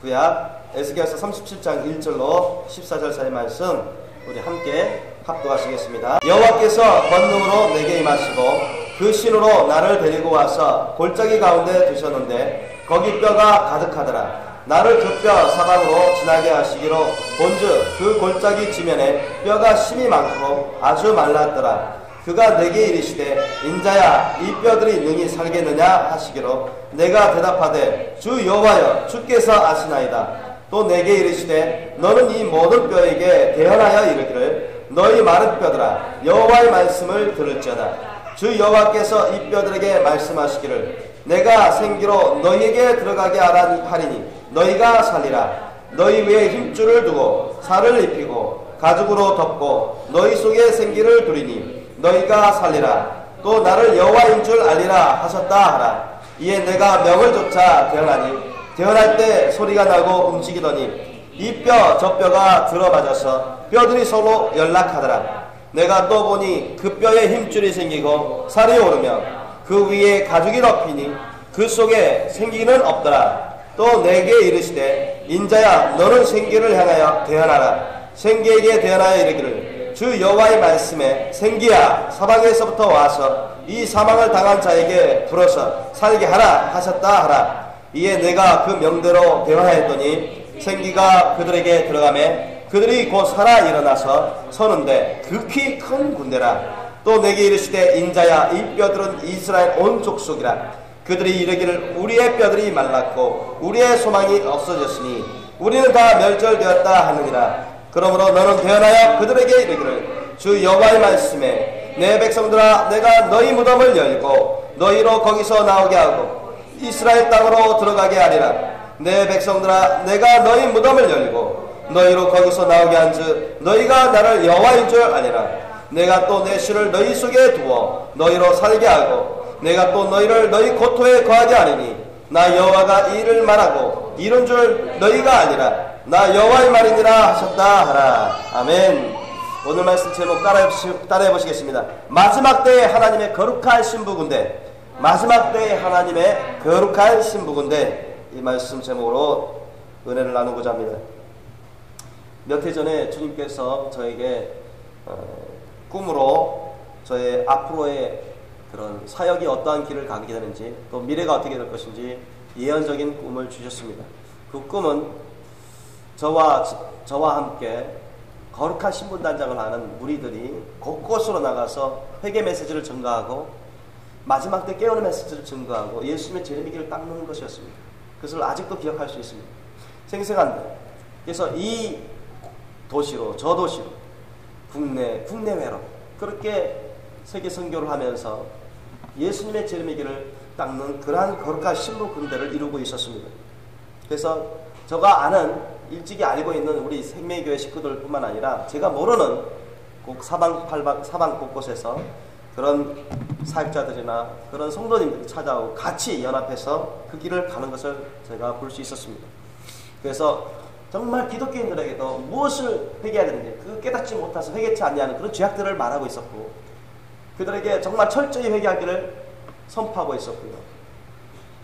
구약 에스겔서 37장 1절로 14절 사이 말씀 우리 함께 합독하시겠습니다. 여호와께서 권능으로 내게 임하시고 그 신으로 나를 데리고 와서 골짜기 가운데 두셨는데 거기 뼈가 가득하더라. 나를 그 뼈 사방으로 지나게 하시기로 본즉 그 골짜기 지면에 뼈가 심이 많고 아주 말랐더라. 그가 내게 이르시되 인자야 이 뼈들이 능히 살겠느냐 하시기로 내가 대답하되 주 여호와여 주께서 아시나이다. 또 내게 이르시되 너는 이 모든 뼈에게 대언하여 이르기를 너희 마른 뼈들아 여호와의 말씀을 들을지어다. 주 여호와께서 이 뼈들에게 말씀하시기를 내가 생기로 너희에게 들어가게 하리니 너희가 살리라. 너희 위에 힘줄을 두고 살을 입히고 가죽으로 덮고 너희 속에 생기를 두리니 너희가 살리라. 또 나를 여호와인 줄 알리라 하셨다 하라. 이에 내가 명을 조차 대언하니 대언할 때 소리가 나고 움직이더니 이 뼈 저 뼈가 들어맞아서 뼈들이 서로 연락하더라. 내가 또 보니 그 뼈에 힘줄이 생기고 살이 오르며 그 위에 가죽이 덮이니 그 속에 생기는 없더라. 또 내게 이르시되 인자야 너는 생기를 향하여 대언하라. 생기에게 대언하여 이르기를 주 여호와의 말씀에 생기야 사방에서부터 와서 이 사망을 당한 자에게 불어서 살게 하라 하셨다 하라. 이에 내가 그 명대로 대언하였더니 생기가 그들에게 들어가매 그들이 곧 살아 일어나서 서는데 극히 큰 군대라. 또 내게 이르시되 인자야 이 뼈들은 이스라엘 온 족속이라. 그들이 이르기를 우리의 뼈들이 말랐고 우리의 소망이 없어졌으니 우리는 다 멸절되었다 하느니라. 그러므로 너는 대언하여 그들에게 이르기를 주 여호와의 말씀에 내 백성들아 내가 너희 무덤을 열고 너희로 거기서 나오게 하고 이스라엘 땅으로 들어가게 하리라. 내 백성들아 내가 너희 무덤을 열고 너희로 거기서 나오게 한즉 너희가 나를 여호와인 줄 아니라. 내가 또 내 신을 너희 속에 두어 너희로 살게 하고 내가 또 너희를 너희 고토에 거하게 하리니 나 여호와가 이 일을 말하고 이룬 줄 너희가 아니라 나 여호와의 말이니라 하셨다 하라. 아멘. 오늘 말씀 제목 따라해 보시겠습니다. 마지막 때에 하나님의 거룩한 신부군대. 마지막 때에 하나님의 거룩한 신부군대. 이 말씀 제목으로 은혜를 나누고자 합니다. 몇 해 전에 주님께서 저에게 꿈으로 저의 앞으로의 그런 사역이 어떠한 길을 가게 되는지 또 미래가 어떻게 될 것인지 예언적인 꿈을 주셨습니다. 그 꿈은 저와 함께 거룩한 신분단장을 하는 무리들이 곳곳으로 나가서 회개 메시지를 전가하고 마지막 때 깨우는 메시지를 전가하고 예수님의 재림의 닦는 것이었습니다. 그것을 아직도 기억할 수 있습니다. 생생한데. 그래서 이 도시로 저 도시로 국내외로 그렇게 세계 선교를 하면서 예수님의 재림의 길을 닦는 그러한 거룩한 신부 군대를 이루고 있었습니다. 그래서 제가 아는 일찍이 알고 있는 우리 생명교회 식구들 뿐만 아니라 제가 모르는 사방 곳곳에서 그런 사역자들이나 그런 성도님들이 찾아오고 같이 연합해서 그 길을 가는 것을 제가 볼 수 있었습니다. 그래서 정말 기독교인들에게도 무엇을 회개해야 되는지 그 깨닫지 못해서 회개치 않냐는 그런 죄악들을 말하고 있었고 그들에게 정말 철저히 회개하기를 선포하고 있었고요.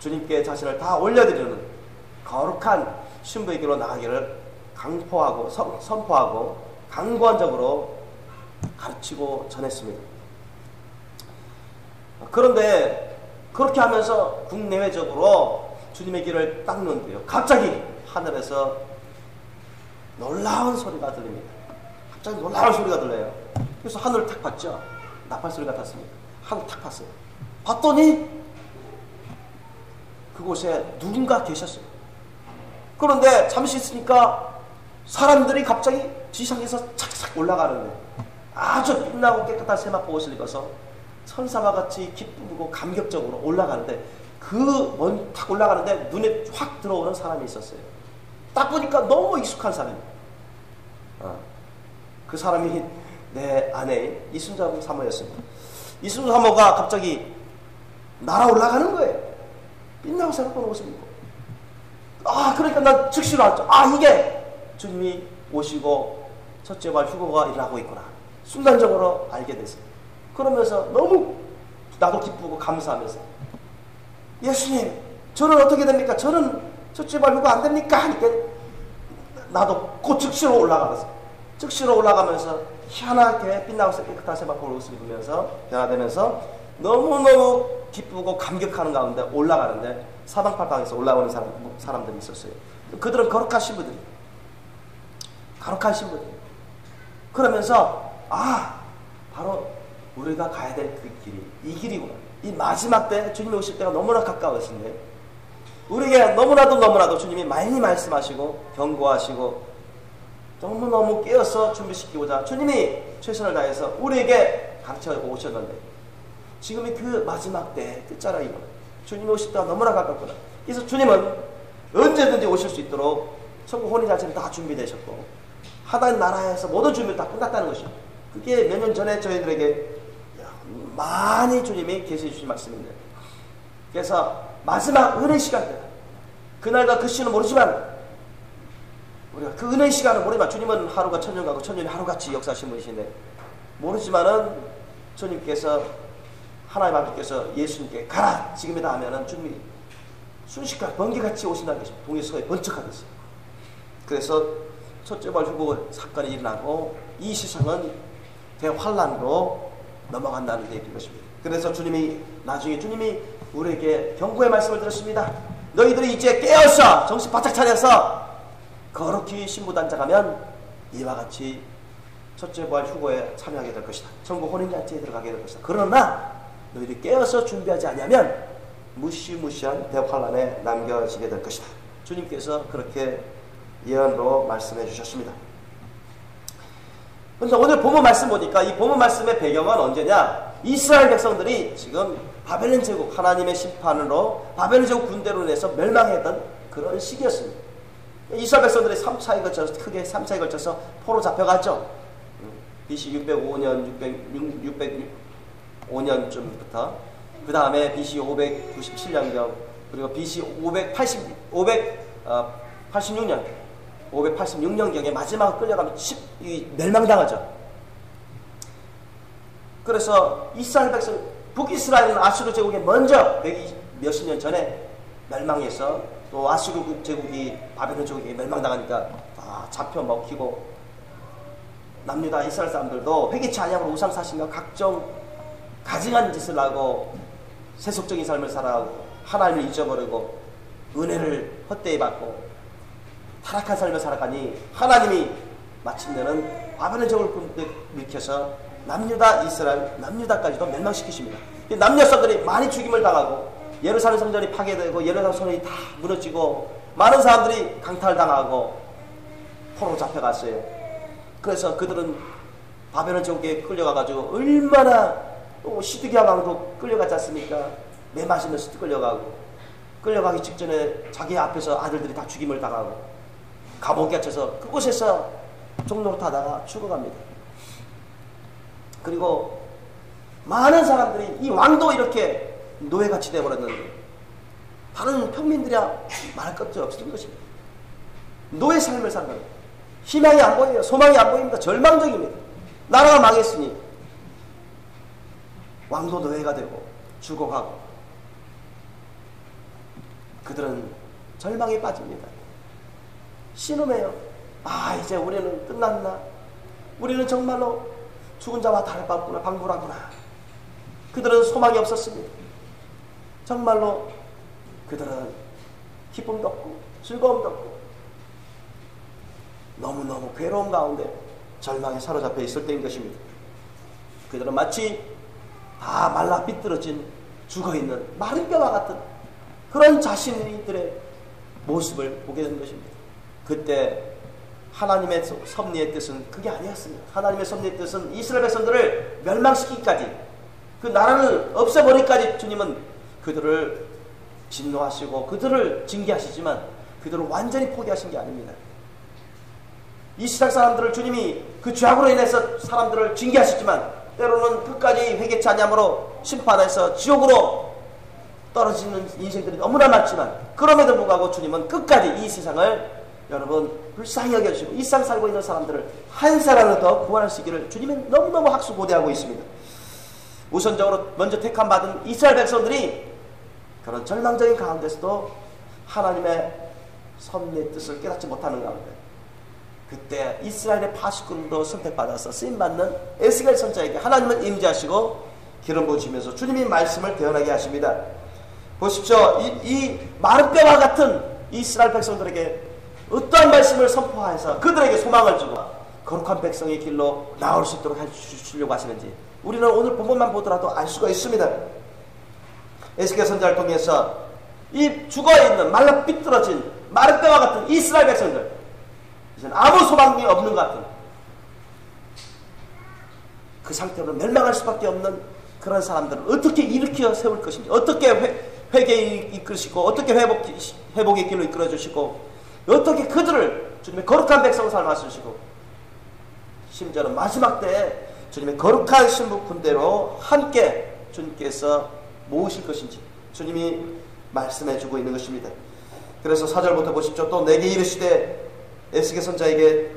주님께 자신을 다 올려드리는 거룩한 신부의 길로 나가기를 강포하고 선포하고 강권적으로 가르치고 전했습니다. 그런데 그렇게 하면서 국내외적으로 주님의 길을 닦는데요. 갑자기 하늘에서 놀라운 소리가 들립니다. 갑자기 놀라운 소리가 들려요. 그래서 하늘을 탁 봤죠. 나팔 소리 같았습니다. 하늘 탁 봤어요. 봤더니 그곳에 누군가 계셨어요. 그런데 잠시 있으니까 사람들이 갑자기 지상에서 착착 올라가는데 아주 빛나고 깨끗한 세마포 옷을 입어서 천사와 같이 기쁘고 감격적으로 올라가는데 그 탁 올라가는데 눈에 확 들어오는 사람이 있었어요. 딱 보니까 너무 익숙한 사람이에요. 그 사람이 내 아내인 이순자 사모였습니다. 이순자 사모가 갑자기 날아 올라가는 거예요. 빛나고 새롭은 옷을 입고. 그러니까 난 즉시로 알았죠. 이게 주님이 오시고 첫째 발 휴거가 일어나고 있구나. 순간적으로 알게 됐어요. 그러면서 너무 나도 기쁘고 감사하면서 예수님 저는 어떻게 됩니까? 저는 첫째 발부가 안 됩니까? 하니까 나도 곧 즉시로 올라가면서 희한하게 빛나고 깨끗한 새벽볼 옷을 입으면서 변화되면서 너무너무 기쁘고 감격하는 가운데 올라가는데 사방팔방에서 올라오는 사람들이 있었어요. 그들은 거룩한 신부들이. 그러면서 바로 우리가 가야 될 그 길이 이 길이구나. 이 마지막 때 주님이 오실 때가 너무나 가까워진데 우리에게 너무나도 주님이 많이 말씀하시고 경고하시고 너무너무 깨어서 준비시키고자 주님이 최선을 다해서 우리에게 가르쳐주고 오셨는데 지금이 그 마지막 때 끝자락이구나. 주님이 오실 때가 너무나 가깝구나. 그래서 주님은 언제든지 오실 수 있도록 천국 혼인 자체는 다 준비되셨고 하나님 나라에서 모든 준비를 다 끝났다는 것이요. 그게 몇 년 전에 저희들에게 많이 주님이 계시해 주신 말씀인데 그래서 마지막 은혜 시간 때 그날과 그 시는 모르지만 우리가 그 은혜 시간을 모르지만 주님은 하루가 천년 가고 천년이 하루같이 역사하신 분이신데 모르지만은 주님께서 하나님 아버지께서 예수님께 가라 지금이다 하면은 주님이 순식간 번개같이 오신다는 것입니다. 동해서에 번쩍하겠어요. 그래서 첫째 발 휴고 사건이 일어나고 이 세상은 대환란으로 넘어간다는 얘기인 것입니다. 그래서 나중에 주님이 우리에게 경고의 말씀을 들었습니다. 너희들이 이제 깨어서 정신 바짝 차려서 거룩히 신부단장하면 이와 같이 첫째 부활 휴고에 참여하게 될 것이다. 천국 혼인잔치에 들어가게 될 것이다. 그러나 너희들이 깨어서 준비하지 않으면 무시무시한 대환란에 남겨지게 될 것이다. 주님께서 그렇게 예언으로 말씀해 주셨습니다. 그런데 오늘 본문 말씀 보니까 이 본문 말씀의 배경은 언제냐? 이스라엘 백성들이 지금 바벨론 제국 하나님의 심판으로 바벨론 제국 군대로 인해서 멸망했던 그런 시기였습니다. 이스라엘 백성들이 3차에 걸쳐서 크게 3차에 걸쳐서 포로 잡혀갔죠. BC 605년쯤부터 그 다음에 BC 597년경 그리고 BC 586년경에 마지막 끌려가면 멸망당하죠. 그래서 이스라엘 백성 북이스라엘은 아수르 제국에 먼저 몇십 년 전에 멸망해서 또 아수르 제국이 바벨론 제국에 멸망당하니까 잡혀 먹히고 남유다 이스라엘 사람들도 회개치 아니하고 우상사신과 각종 가증한 짓을 하고 세속적인 삶을 살아가고 하나님을 잊어버리고 은혜를 헛되이 받고 타락한 삶을 살아가니 하나님이 마침내는 바벨론 제국을 일으켜서 남유다 이스라엘 남유다까지도 멸망시키십니다. 남녀 사람들이 많이 죽임을 당하고 예루살렘 성전이 파괴되고 예루살렘 성전이 다 무너지고 많은 사람들이 강탈당하고 포로로 잡혀갔어요. 그래서 그들은 바벨론 제국에 끌려가가지고 얼마나 시드기야 왕도 끌려갔지 않습니까? 매 맛있는 시드 끌려가기 직전에 자기 앞에서 아들들이 다 죽임을 당하고 감옥에 갇혀서 그곳에서 종노릇하다가 죽어갑니다. 그리고 많은 사람들이 이 왕도 이렇게 노예같이 되어버렸는데 다른 평민들이야 말할 것도 없었던 것입니다. 노예 삶을 사는 겁니다. 희망이 안 보여요. 소망이 안 보입니다. 절망적입니다. 나라가 망했으니 왕도 노예가 되고 죽어가고 그들은 절망에 빠집니다. 신음해요. 이제 우리는 끝났나? 우리는 정말로 죽은 자와 다를 바 없구나. 방불하구나. 그들은 소망이 없었습니다. 정말로 그들은 기쁨도 없고 즐거움도 없고 너무너무 괴로움 가운데 절망에 사로잡혀 있을 때인 것입니다. 그들은 마치 다 말라 삐뚤어진 죽어있는 마른 뼈와 같은 그런 자신들의 모습을 보게 된 것입니다. 그때 하나님의 섭리의 뜻은 그게 아니었습니다. 하나님의 섭리의 뜻은 이스라엘 백성들을 멸망시키기까지 그 나라를 없애버리기까지 주님은 그들을 진노하시고 그들을 징계하시지만 그들을 완전히 포기하신 게 아닙니다. 이스라엘 사람들을 주님이 그 죄악으로 인해서 사람들을 징계하시지만 때로는 끝까지 회개치 아니함으로 심판해서 지옥으로 떨어지는 인생들이 너무나 많지만 그럼에도 불구하고 주님은 끝까지 이 세상을 여러분 불쌍히 여겨주시고 이 세상 살고 있는 사람들을 한 사람을 더 구원할 수 있기를 주님은 너무너무 학수고대하고 있습니다. 우선적으로 먼저 택함받은 이스라엘 백성들이 그런 절망적인 가운데서도 하나님의 섭리의 뜻을 깨닫지 못하는 가운데 그때 이스라엘의 파수꾼으로 선택받아서 쓰임받는 에스겔 선자에게 하나님은 임재하시고 기름 부으시면서 주님이 말씀을 대언하게 하십니다. 보십시오. 이 마른 뼈와 같은 이스라엘 백성들에게 어떠한 말씀을 선포해서 그들에게 소망을 주고 거룩한 백성의 길로 나올 수 있도록 해주시려고 하시는지 우리는 오늘 본문만 보더라도 알 수가 있습니다. 에스겔 선자를 통해서 이 죽어있는 말라 삐뚤어진 마른 뼈와 같은 이스라엘 백성들, 이제는 아무 소망이 없는 것 같은 그 상태로 멸망할 수밖에 없는 그런 사람들을 어떻게 일으켜 세울 것인지, 어떻게 회개에 이끌으시고, 어떻게 회복의 길로 이끌어 주시고, 어떻게 그들을 주님의 거룩한 백성 삶을 하시고, 심지어는 마지막 때에 주님의 거룩한 신부 군대로 함께 주님께서 모으실 것인지 주님이 말씀해 주고 있는 것입니다. 그래서 4절부터 보십시오. 또 내게 이르시되, 에스겔 선자에게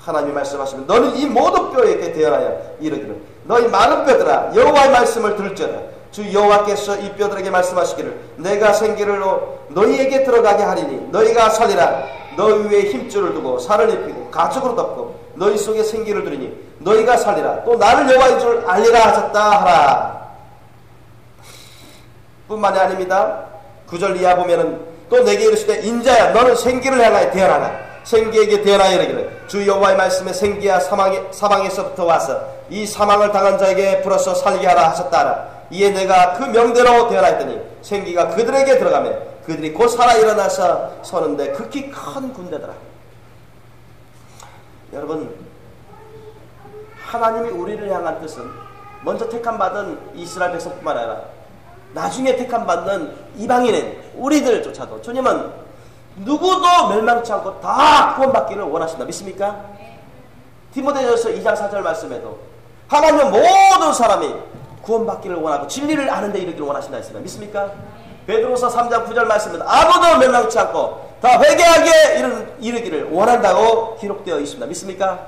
하나님이 말씀하시면 너는 이 모든 뼈에게 대언하여 이르기를 너희 많은 뼈들아 여호와의 말씀을 들을지어다. 주 여호와께서 이 뼈들에게 말씀하시기를 내가 생기를로 너희에게 들어가게 하리니 너희가 살리라. 너희 위에 힘줄을 두고 살을 입히고 가죽으로 덮고 너희 속에 생기를 두리니 너희가 살리라. 또 나를 여호와인 줄 알리라 하셨다 하라. 뿐만이 아닙니다. 9절 이하 보면은 또 내게 이르시되 인자야 너는 생기를 향하여 대언하라. 생기에게 대언하여 이르기를 주 여호와의 말씀에 생기야 사망에서부터 와서 이 사망을 당한 자에게 불어서 살게 하라 하셨다 하라. 이에 내가 그 명대로 대언하였더니 생기가 그들에게 들어가며 그들이 곧 살아 일어나서 서는데 극히 큰 군대더라. 여러분, 하나님이 우리를 향한 뜻은 먼저 택함받은 이스라엘 백성뿐만 아니라 나중에 택함받는 이방인인 우리들조차도 주님은 누구도 멸망치 않고 다 구원받기를 원하신다. 믿습니까? 디모데전서 2장 4절 말씀에도 하나님은 모든 사람이 구원받기를 원하고 진리를 아는 데 이르기를 원하신다 했습니다. 믿습니까? 베드로서 3장 9절 말씀에도 아무도 멸망치 않고 다 회개하게 이르기를 원한다고 기록되어 있습니다. 믿습니까?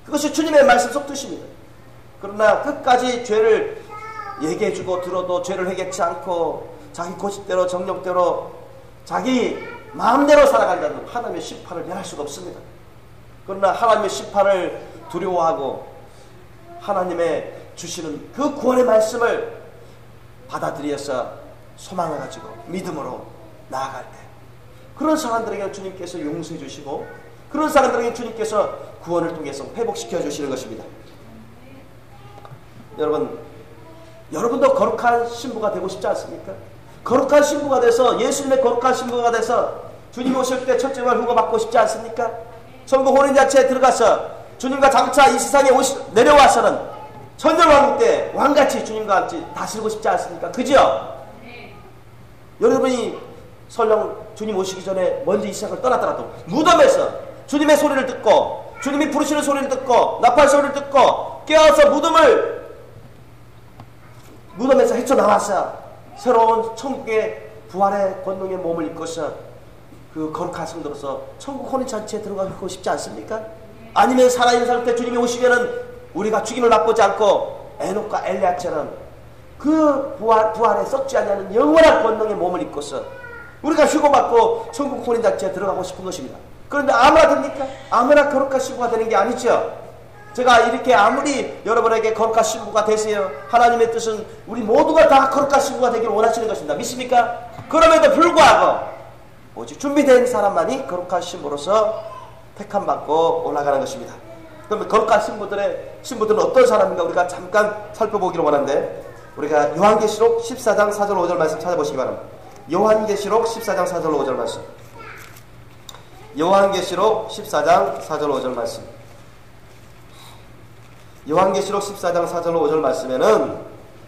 그것이 주님의 말씀 속 뜻입니다. 그러나 끝까지 죄를 얘기해주고 들어도 죄를 회개치 않고 자기 고집대로 정욕대로 자기 마음대로 살아간다는 하나님의 심판을 면할 수가 없습니다. 그러나 하나님의 심판을 두려워하고 하나님의 주시는 그 구원의 말씀을 받아들여서 소망을 가지고 믿음으로 나아갈 때 그런 사람들에게 주님께서 용서해 주시고 그런 사람들에게 주님께서 구원을 통해서 회복시켜 주시는 것입니다. 여러분도 거룩한 신부가 되고 싶지 않습니까? 거룩한 신부가 돼서 예수님의 거룩한 신부가 돼서 주님 오실 때 첫 증을 후보받고 싶지 않습니까? 천국 혼인잔치에 들어가서 주님과 장차 이 세상에 내려와서는 천년왕국 때 왕같이 주님과 같이 다스리고 싶지 않습니까? 그죠? 여러분이 설령 주님 오시기 전에 먼저 이 세상을 떠났더라도 무덤에서 주님의 소리를 듣고 주님이 부르시는 소리를 듣고 나팔 소리를 듣고 깨어서 무덤에서 헤쳐나와서 새로운 천국의 부활의 권능의 몸을 입고서 그 거룩한 성도로서 천국 혼인잔치에 들어가고 싶지 않습니까? 아니면 살아있는 상태 주님이 오시면은 우리가 죽임을 맛보지 않고 에녹과 엘리야처럼 그 부활에 썩지 않는 영원한 권능의 몸을 입고서 우리가 휴고받고 천국 혼인잔치에 들어가고 싶은 것입니다. 그런데 아무나 됩니까? 아무나 거룩한 신부가 되는 게 아니죠. 제가 이렇게 아무리 여러분에게 거룩한 신부가 되세요, 하나님의 뜻은 우리 모두가 다 거룩한 신부가 되기를 원하시는 것입니다. 믿습니까? 그럼에도 불구하고 오직 준비된 사람만이 거룩한 신부로서 택함받고 올라가는 것입니다. 그러면 거룩한 신부들은 어떤 사람인가 우리가 잠깐 살펴보기를 원하는데 우리가 요한계시록 14장 4절 5절 말씀 찾아보시기 바랍니다. 요한계시록 14장 4절 5절 말씀. 요한계시록 14장 4절 5절 말씀. 요한계시록 14장 4절 5절 말씀에는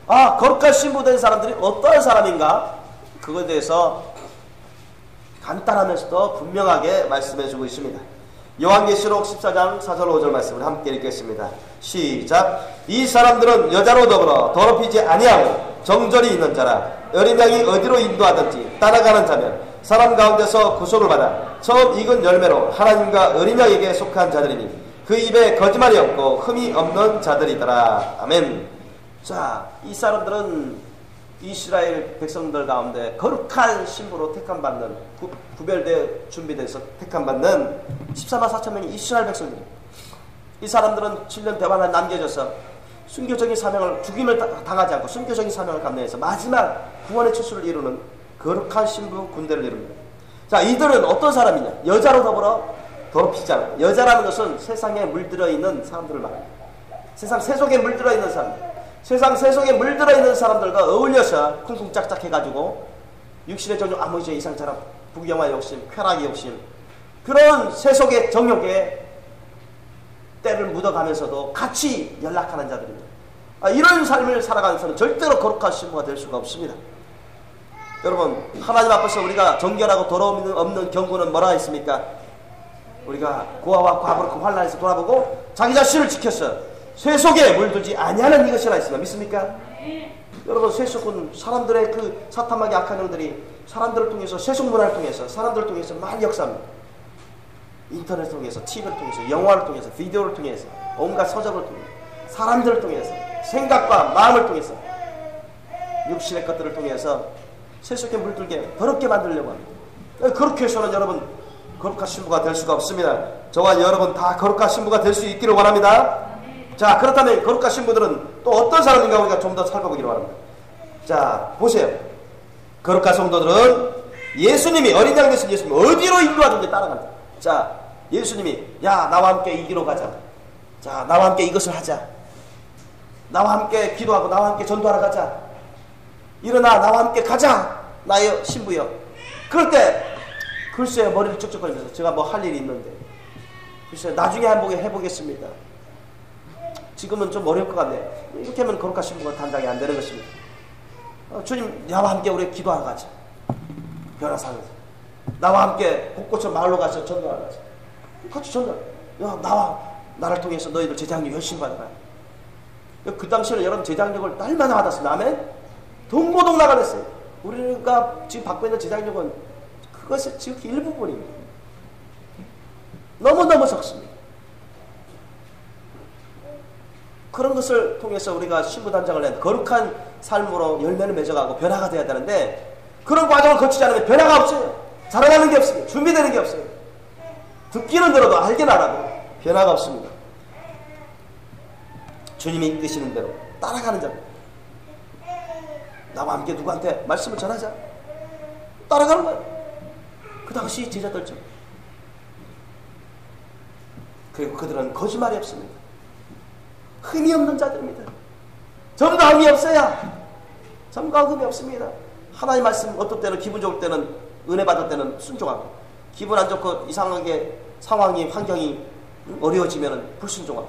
거룩한 신부된 사람들이 어떠한 사람인가 그것에 대해서 간단하면서도 분명하게 말씀해주고 있습니다. 요한계시록 14장 4절 5절 말씀을 함께 읽겠습니다. 시작. 이 사람들은 여자로 더불어 더럽히지 아니하고 정절이 있는 자라 어린양이 어디로 인도하든지 따라가는 자면 사람 가운데서 구속을 받아 처음 익은 열매로 하나님과 어린양에게 속한 자들이니 그 입에 거짓말이 없고 흠이 없는 자들이더라. 아멘. 자, 이 사람들은 이스라엘 백성들 가운데 거룩한 신부로 택함받는, 구별되어 준비돼서 택함받는 14만 4천 명의 이스라엘 백성들입니다. 이 사람들은 7년 대환에 남겨져서 순교적인 사명을, 죽임을 당하지 않고 순교적인 사명을 감내해서 마지막 구원의 추수를 이루는 거룩한 신부 군대를 이룹니다. 자, 이들은 어떤 사람이냐? 여자로 더불어 더럽히지 않아요. 여자라는 것은 세상에 물들어 있는 사람들을 말합니다. 세상 세속에 물들어 있는 사람들, 세상 세속에 물들어 있는 사람들과 어울려서 쿵쿵짝짝 해가지고 육신의 정욕, 아무리 이상처럼 부경화 욕심, 쾌락의 욕심, 그런 세속의 정욕에 때를 묻어가면서도 같이 연락하는 자들입니다. 이런 삶을 살아가면서는 절대로 거룩한 신부가 될 수가 없습니다. 여러분, 하나님 앞에서 우리가 정결하고 더러움 없는 경고는 뭐라 했습니까? 우리가 고아와 과부로 그 환난에서 돌아보고 자기 자신을 지켜서 세속에 물들지 아니하는 이것이라 했습니다. 믿습니까? 여러분, 세속은 사람들의 그 사탐하게 악한 영들이 사람들을 통해서, 세속 문화를 통해서, 사람들을 통해서 많이 역사합니다. 인터넷을 통해서, TV를 통해서, 영화를 통해서, 비디오를 통해서, 온갖 서적을 통해서, 사람들을 통해서, 생각과 마음을 통해서, 육신의 것들을 통해서 세속에 물들게 더럽게 만들려고 합니다. 그렇게 해서는 여러분 거룩한 신부가 될 수가 없습니다. 저와 여러분 다 거룩한 신부가 될 수 있기를 원합니다. 자, 그렇다면 거룩한 신부들은 또 어떤 사람인가 우리가 좀 더 살펴보기를 원합니다. 자, 보세요. 거룩한 성도들은 예수님이, 어린 양 되신 예수님 어디로 인도하든지 따라간다. 자, 예수님이 야, 나와 함께 이 길로 가자. 자, 나와 함께 이것을 하자. 나와 함께 기도하고 나와 함께 전도하러 가자. 일어나, 나와 함께 가자. 나의 신부여. 그럴 때 글쎄 머리를 쩍쩍거리면서 제가 뭐 할 일이 있는데, 글쎄 나중에 한번 해보겠습니다. 지금은 좀 어려울 것 같네. 이렇게 하면 거룩한 신부가 단장이 안 되는 것입니다. 주님, 나와 함께 우리 기도하러 가자. 변화사면서 나와 함께 곳곳에 마을로 가서 전도하러 가자. 같이 전도. 야, 나와, 나를 통해서 너희들 제자력 열심히 받아라. 그 당시에는 여러분 제자력을 날마다 받았습니다. 아멘. 동고동 나가랬어요. 우리가 지금 받고 있는 제자력은 그것의 지금 일부분입니다. 너무너무 적습니다. 그런 것을 통해서 우리가 신부단장을 낸 거룩한 삶으로 열매를 맺어가고 변화가 되어야 되는데, 그런 과정을 거치지 않으면 변화가 없어요. 자라나는 게 없어요. 준비되는 게 없어요. 듣기는 들어도 알긴 알아도 변화가 없습니다. 주님이 이끄시는 대로 따라가는 자, 나와 함께 누구한테 말씀을 전하자. 따라가는 거예요. 그 당시 제자들처럼. 그리고 그들은 거짓말이 없습니다. 흠이 없는 자들입니다. 점과 흠이 없어야. 점과 흠이 없습니다. 하나님 말씀 어떤 때는 기분 좋을 때는, 은혜 받을 때는 순종하고, 기분 안 좋고 이상하게 상황이, 환경이 어려워지면 불순종하고,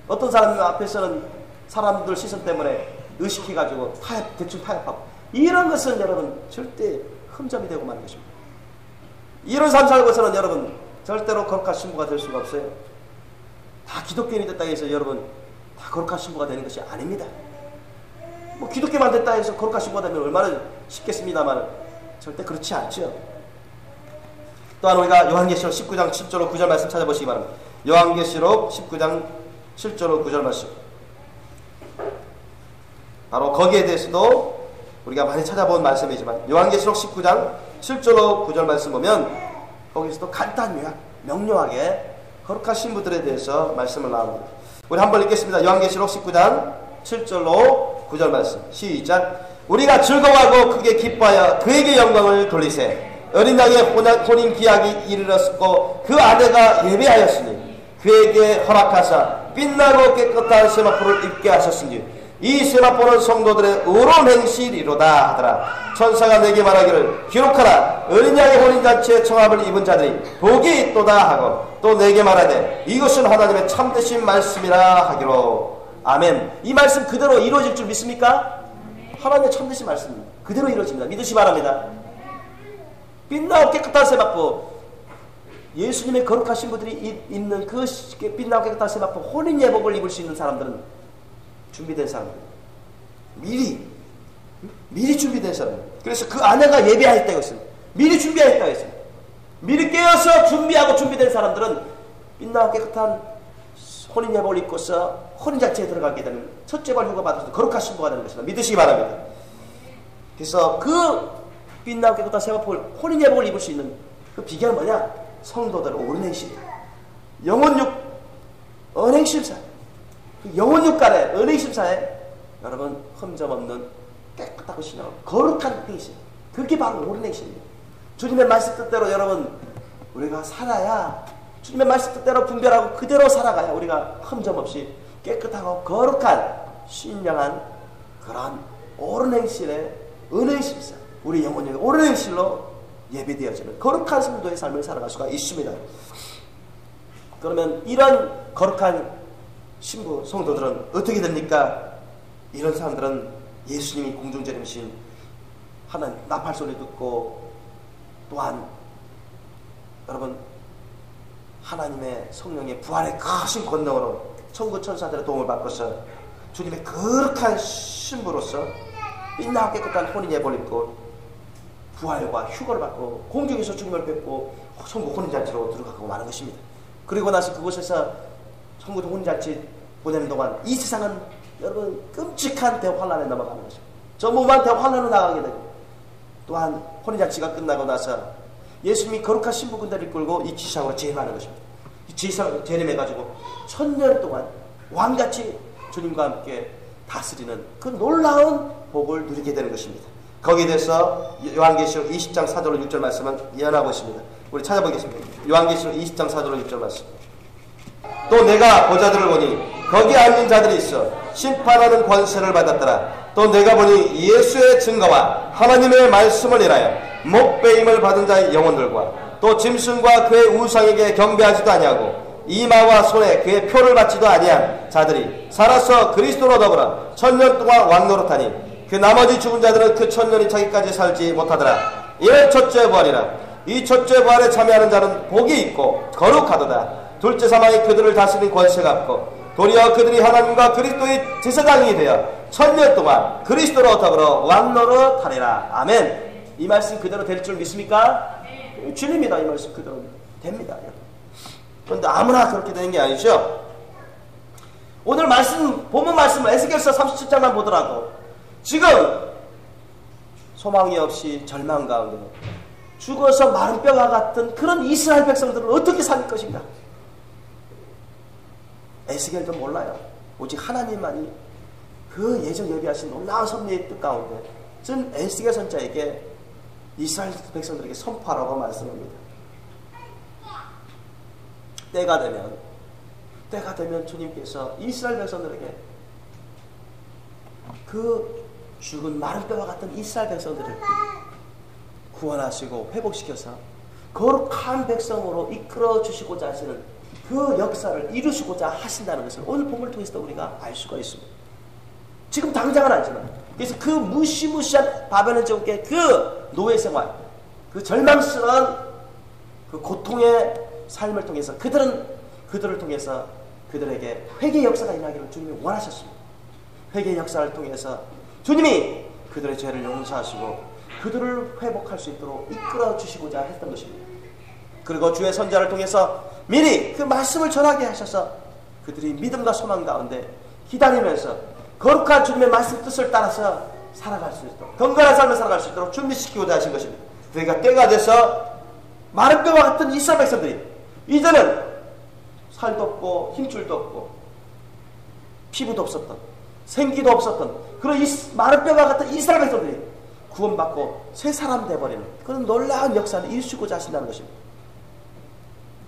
어떤 사람 앞에서는 사람들 시선 때문에 의식해가지고 대충 타협하고, 이런 것은 여러분 절대 흠점이 되고 마는 것입니다. 이런 삶 살고서는 여러분 절대로 거룩한 신부가 될 수가 없어요. 다 기독교인이 됐다 해서 여러분 다 거룩한 신부가 되는 것이 아닙니다. 뭐 기독교만 됐다 해서 거룩한 신부가 되면 얼마나 쉽겠습니다만 절대 그렇지 않죠. 또한 우리가 요한계시록 19장 7절로 9절 말씀 찾아보시기 바랍니다. 요한계시록 19장 7절로 9절 말씀, 바로 거기에 대해서도 우리가 많이 찾아본 말씀이지만, 요한계시록 19장 7절로 9절 말씀 보면 거기서도 간단 요약, 명료하게 거룩한 신부들에 대해서 말씀을 나옵니다. 우리 한번 읽겠습니다. 요한계시록 19장 7절로 9절 말씀, 시작. 우리가 즐거워하고 크게 기뻐하여 그에게 영광을 돌리세. 어린 양의 혼인 기약이 이르렀고 그 아내가 예배하였으니 그에게 허락하사 빛나고 깨끗한 세마포를 입게 하셨으니 이 세마포는 성도들의 의로운 행실이로다 하더라. 천사가 내게 말하기를 기록하라. 어린 양의 혼인잔치에 청함을 입은 자들이 복이 있도다 하고, 또 내게 말하되 이것은 하나님의 참되신 말씀이라 하기로. 아멘. 이 말씀 그대로 이루어질 줄 믿습니까? 하나님의 참되신 말씀입니다. 그대로 이루어집니다. 믿으시 바랍니다. 빛나고 깨끗한 세마포, 예수님의 거룩한 신부들이 입는 그 빛나고 깨끗한 세마포, 혼인 예복을 입을 수 있는 사람들은 준비된 사람입니다. 미리 준비된 사람. 그래서 그 아내가 예배했다고 했습니다. 미리 준비했다고 했습니다. 미리 깨어서 준비하고 준비된 사람들은 빛나고 깨끗한 혼인 예복을 입고서 혼인잔치에 들어가게 되는 첫째 발 휴가 받아서 거룩한 신부가 되는 것입니다. 믿으시기 바랍니다. 그래서 그 빛나고 깨끗한 새 옷을 혼인 예복을 입을 수 있는 그 비결은 뭐냐? 성도들 옳은 행실, 영혼육 언행심사, 그 영혼육 간의 언행심사에 여러분 흠점 없는 깨끗하고 신하고 거룩한 행실, 그게 바로 옳은 행실입니다. 주님의 말씀 뜻대로 여러분 우리가 살아야, 주님의 말씀 뜻대로 분별하고 그대로 살아가야 우리가 흠점 없이 깨끗하고 거룩한 신령한 그런 옳은 행실의 은행심사, 우리 영혼이 옳은 행실로 예배되어지는 거룩한 성도의 삶을 살아갈 수가 있습니다. 그러면 이런 거룩한 신부 성도들은 어떻게 됩니까? 이런 사람들은 예수님이 공중제림신 하나님 나팔 소리 듣고, 또한 여러분 하나님의 성령의 부활의 크신 권능으로 천국 천사들의 도움을 받고서 주님의 거룩한 신부로서 빛나고 깨끗한 혼인 예복을 입고 부활과 휴거를 받고 공중에서 주님을 뵙고 천국 혼인잔치로 들어가고 마는 것입니다. 그리고 나서 그곳에서 천국 혼인잔치 보내는 동안 이 세상은 여러분 끔찍한 대환란에 넘어가는 것입니다. 전무한 대환란으로 나가게 되고, 또한 혼인잔치가 끝나고 나서 예수님이 거룩한 신부군대를 끌고 이 지상으로 재림하는 것입니다. 이 지상으로 재림해가지고 1000년 동안 왕같이 주님과 함께 다스리는 그 놀라운 복을 누리게 되는 것입니다. 거기에 대해서 요한계시록 20장 4절로 6절 말씀은 예언하고 있습니다. 우리 찾아보겠습니다. 요한계시록 20장 4절로 6절 말씀. 또 내가 보자들을 보니 거기 앉은 자들이 있어 심판하는 권세를 받았더라. 또 내가 보니 예수의 증거와 하나님의 말씀을 인하여 목배임을 받은 자의 영혼들과 또 짐승과 그의 우상에게 경배하지도 아니하고 이마와 손에 그의 표를 받지도 아니한 자들이 살아서 그리스도로 더불어 1000년 동안 왕노릇하니 그 나머지 죽은 자들은 그 1000년이 차기까지 살지 못하더라. 이는 첫째 부활이라. 이 첫째 부활에 참여하는 자는 복이 있고 거룩하도다. 둘째 사망이 그들을 다스리는 권세가 없고 도리어 그들이 하나님과 그리스도의 제사장이 되어 1000년 동안 그리스도로 더불어 왕노릇하리라. 아멘. 이 말씀 그대로 될 줄 믿습니까? 주님입니다. 이 말씀 그대로 됩니다. 그런데 아무나 그렇게 되는 게 아니죠. 오늘 말씀, 본문 말씀을 에스겔서 37장만 보더라도 지금 소망이 없이 절망 가운데 죽어서 마른 뼈가 같은 그런 이스라엘 백성들을 어떻게 살릴 것인가? 에스겔도 몰라요. 오직 하나님만이 그 예정 예비하신 놀라운 섭리의 뜻 가운데 전 에스겔 선자에게 이스라엘 백성들에게 선포하라고 말씀합니다. 때가 되면 주님께서 이스라엘 백성들에게 그 죽은 마른 뼈와 같은 이스라엘 백성들을 구원하시고 회복시켜서 거룩한 백성으로 이끌어 주시고자 하시는 그 역사를 이루시고자 하신다는 것을 오늘 본문을 통해서 우리가 알 수가 있습니다. 지금 당장은 아니지만, 그래서 그 무시무시한 바벨론 제국의 그 노예 생활, 그 절망스러운 그 고통의 삶을 통해서 그들을 통해서 그들에게 회개의 역사가 일어나기를 주님이 원하셨습니다. 회개의 역사를 통해서 주님이 그들의 죄를 용서하시고 그들을 회복할 수 있도록 이끌어 주시고자 했던 것입니다. 그리고 주의 선자를 통해서 미리 그 말씀을 전하게 하셔서 그들이 믿음과 소망 가운데 기다리면서 거룩한 주님의 말씀 뜻을 따라서 살아갈 수 있도록, 건강한 삶을 살아갈 수 있도록 준비시키고자 하신 것입니다. 그러니까 때가 돼서 마른 뼈와 같은 이스라엘 백성들이 이제는 살도 없고 힘줄도 없고 피부도 없었던, 생기도 없었던 그런 마른 뼈와 같은 이스라엘 백성들이 구원받고 새 사람 되어버리는 그런 놀라운 역사를 이루시고자 하신다는 것입니다.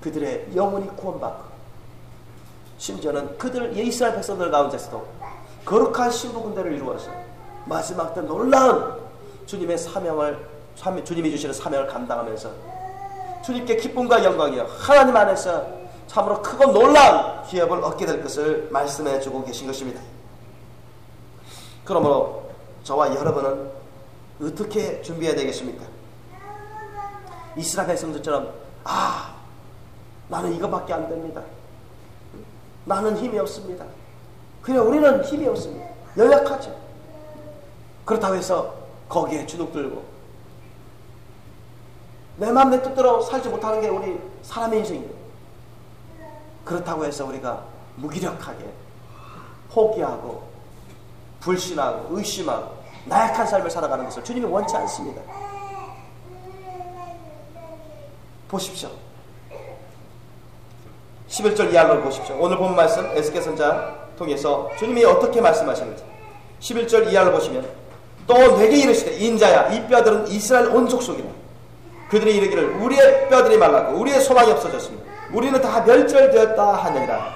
그들의 영혼이 구원받고 심지어는 그들 이스라엘 백성들 가운데서도 거룩한 신부군대를 이루어서 마지막 때 놀라운 주님의 주님이 주시는 사명을 감당하면서 주님께 기쁨과 영광이여 하나님 안에서 참으로 크고 놀라운 기업을 얻게 될 것을 말씀해 주고 계신 것입니다. 그러므로 저와 여러분은 어떻게 준비해야 되겠습니까? 이스라엘 백성들처럼 나는 이거밖에 안 됩니다. 나는 힘이 없습니다. 그래, 우리는 힘이 없습니다. 연약하죠. 그렇다고 해서 거기에 주눅들고 내 마음 내 뜻대로 살지 못하는 게 우리 사람의 인생입니다. 그렇다고 해서 우리가 무기력하게 포기하고 불신하고 의심하고 나약한 삶을 살아가는 것을 주님이 원치 않습니다. 보십시오. 11절 이하를 보십시오. 오늘 본 말씀 에스겔 선자 통해서 주님이 어떻게 말씀하시는지 11절 이하를 보시면 또 내게 이르시되 인자야 이 뼈들은 이스라엘 온 족속이라. 그들이 이르기를 우리의 뼈들이 말랐고 우리의 소망이 없어졌습니다. 우리는 다 멸절되었다 하느니라.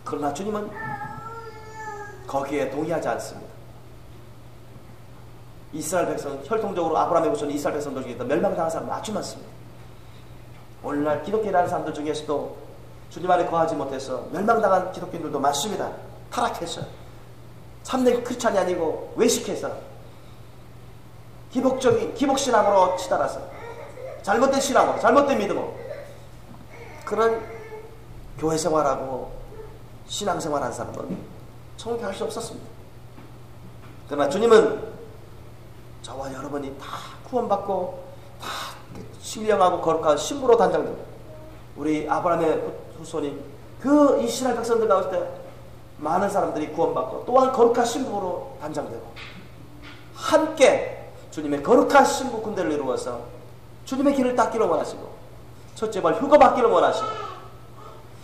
그러나 주님은 거기에 동의하지 않습니다. 이스라엘 백성, 혈통적으로 아브라함의 후손인 이스라엘 백성들 중에 멸망당한 사람은 아주 많습니다. 오늘날 기독교라는 사람들 중에서도 주님 안에 거하지 못해서 멸망당한 기독교인들도 많습니다. 타락해서 참된 크리스찬이 아니고 외식해서 기복신앙으로 치달아서 잘못된 신앙으로 잘못된 믿음으로 그런 교회 생활하고 신앙생활하는 사람은 천국에 갈 수 없었습니다. 그러나 주님은 저와 여러분이 다 구원받고 다 신령하고 거룩한 신부로 단장됩니다. 우리 아브라함의 후손인 그 이스라엘 백성들 가운데 많은 사람들이 구원받고 또한 거룩한 신부로 단장되고 함께 주님의 거룩한 신부 군대를 이루어서 주님의 길을 닦기를 원하시고 첫째 발 휴거받기를 원하시고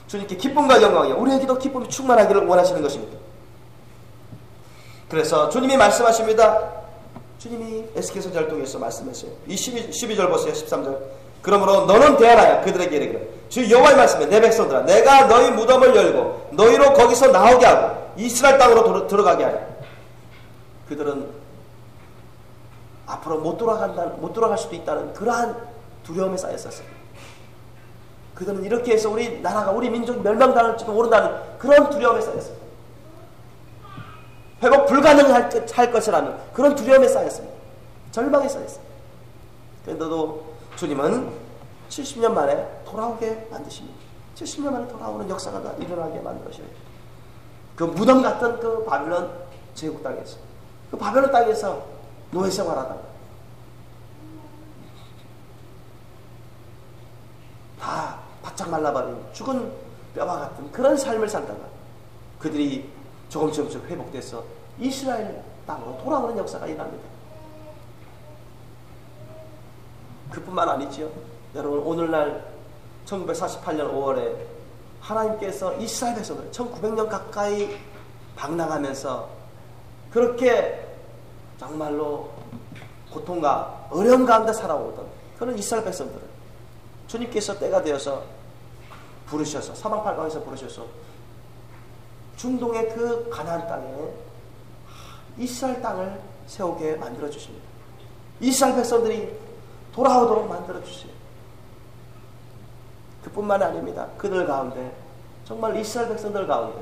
주님께 기쁨과 영광이 우리에게도 기쁨이 충만하기를 원하시는 것입니다. 그래서 주님이 말씀하십니다. 주님이 에스겔 선지자를 통해서 말씀하세요. 이 12절 보세요. 13절. 그러므로 너는 대하나야 그들에게 이르기를 주 여호와의 말씀에 내 백성들아 내가 너희 무덤을 열고 너희로 거기서 나오게 하고 이스라엘 땅으로 들어가게 하리. 그들은 앞으로 못 돌아갈 수도 있다는 그러한 두려움에 쌓였었어요. 그들은 이렇게 해서 우리 나라가 우리 민족이 멸망당할지도 모른다는 그런 두려움에 쌓였어요. 회복 불가능할 것이라는 그런 두려움에 쌓였습니다. 절망에 쌓였습니다. 그런데도 주님은 70년 만에 돌아오게 만드십니다. 70년 만에 돌아오는 역사가 일어나게 만들어셔요. 그 무덤 같은 그 바빌론 제국 땅에서 그 바벨론 땅에서 노예 생활하다가 다 바짝 말라버린 죽은 뼈와 같은 그런 삶을 살다가 그들이 조금씩 회복돼서 이스라엘 땅으로 돌아오는 역사가 일어납니다. 그뿐만 아니지요. 여러분 오늘날 1948년 5월에 하나님께서 이스라엘 백성들 1900년 가까이 방랑하면서 그렇게 정말로 고통과 어려움 가운데 살아오던 그런 이스라엘 백성들을 주님께서 때가 되어서 부르셔서 사방팔방에서 부르셔서 중동의 그 가나안 땅에 이스라엘 땅을 세우게 만들어 주십니다. 이스라엘 백성들이 돌아오도록 만들어 주세요. 그뿐만 아닙니다. 그들 가운데 정말 이스라엘 백성들 가운데